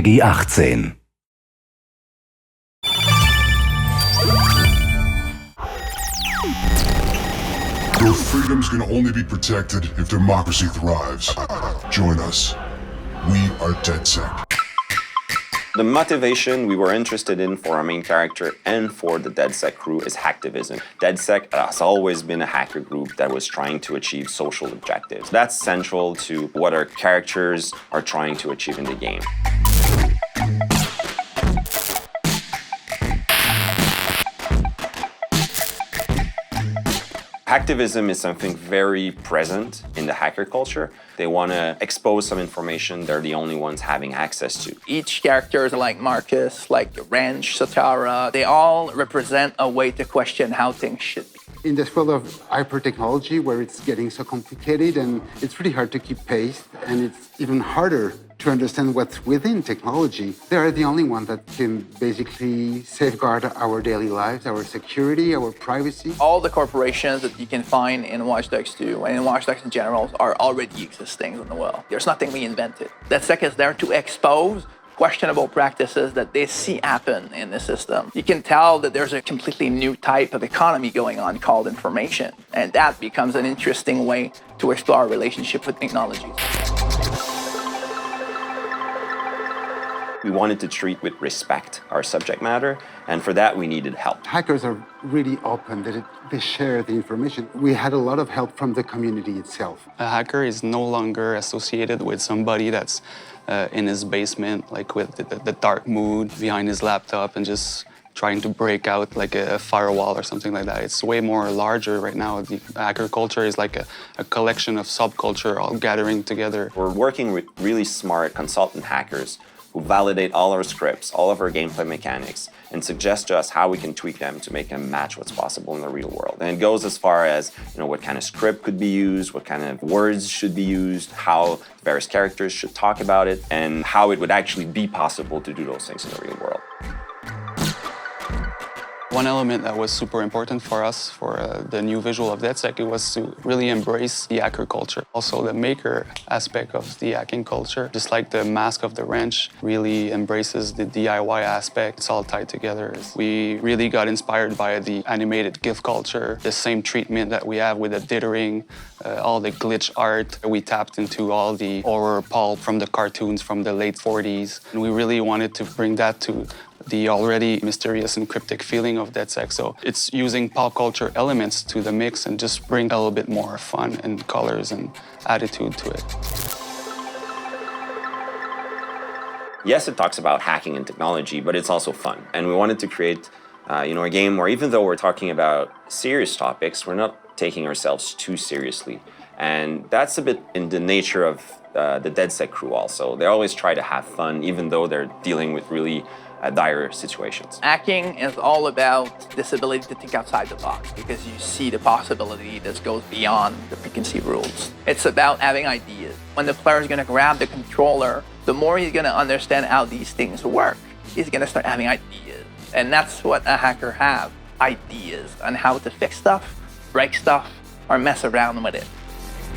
Peggy 18. Your freedoms can only be protected if democracy thrives. Join us. We are DedSec. The motivation we were interested in for our main character and for the DedSec crew is Hacktivism. DedSec has always been a hacker group that was trying to achieve social objectives. That's central to what our characters are trying to achieve in the game. Hacktivism is something very present in the hacker culture. They want to expose some information they're the only ones having access to. Each character, like Marcus, like Wrench, Satara, they all represent a way to question how things should be. In this field of hyper-technology, where it's getting so complicated and it's really hard to keep pace, and it's even harder to understand what's within technology, they are the only one that can basically safeguard our daily lives, our security, our privacy. All the corporations that you can find in Watch Dogs 2 and in Watch Dogs in general are already existing in the world. There's nothing we invented. DedSec is there to expose questionable practices that they see happen in the system. You can tell that there's a completely new type of economy going on called information, and that becomes an interesting way to explore our relationship with technology. We wanted to treat with respect our subject matter, and for that we needed help. Hackers are really open, they share the information. We had a lot of help from the community itself. A hacker is no longer associated with somebody that's in his basement, like with the dark mood behind his laptop and just trying to break out like a firewall or something like that. It's way more larger right now. The hacker culture is like a collection of subculture all gathering together. We're working with really smart consultant hackers who validate all our scripts, all of our gameplay mechanics, and suggest to us how we can tweak them to make them match what's possible in the real world. And it goes as far as, what kind of script could be used, what kind of words should be used, how various characters should talk about it, and how it would actually be possible to do those things in the real world. One element that was super important for us for the new visual of DedSec, it was to really embrace the hacker culture. Also the maker aspect of the hacking culture, just like the Mask of the Wrench really embraces the DIY aspect. It's all tied together. We really got inspired by the animated GIF culture, the same treatment that we have with the dithering, all the glitch art. We tapped into all the horror pulp from the cartoons from the late 40s. And we really wanted to bring that to the already mysterious and cryptic feeling of DedSec. So it's using pop culture elements to the mix and just bring a little bit more fun and colors and attitude to it. Yes, it talks about hacking and technology, but it's also fun. And we wanted to create a game where even though we're talking about serious topics, we're not taking ourselves too seriously. And that's a bit in the nature of the DedSec crew also. They always try to have fun, even though they're dealing with really dire situations. Hacking is all about this ability to think outside the box because you see the possibility that goes beyond the preconceived rules. It's about having ideas. When the player is going to grab the controller, the more he's going to understand how these things work, he's going to start having ideas. And that's what a hacker has, ideas on how to fix stuff, break stuff, or mess around with it.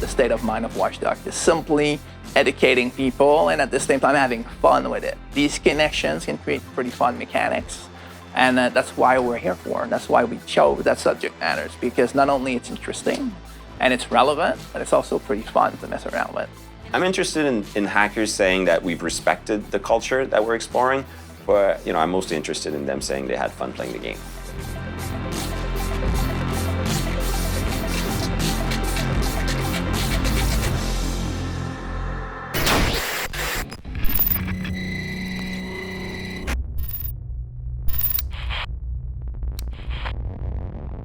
The state of mind of Watch Dogs is simply educating people and at the same time having fun with it. These connections can create pretty fun mechanics, and that's why we're here for. That's why we chose that subject matters, because not only it's interesting and it's relevant, but it's also pretty fun to mess around with. I'm interested in hackers saying that we've respected the culture that we're exploring, but I'm mostly interested in them saying they had fun playing the game.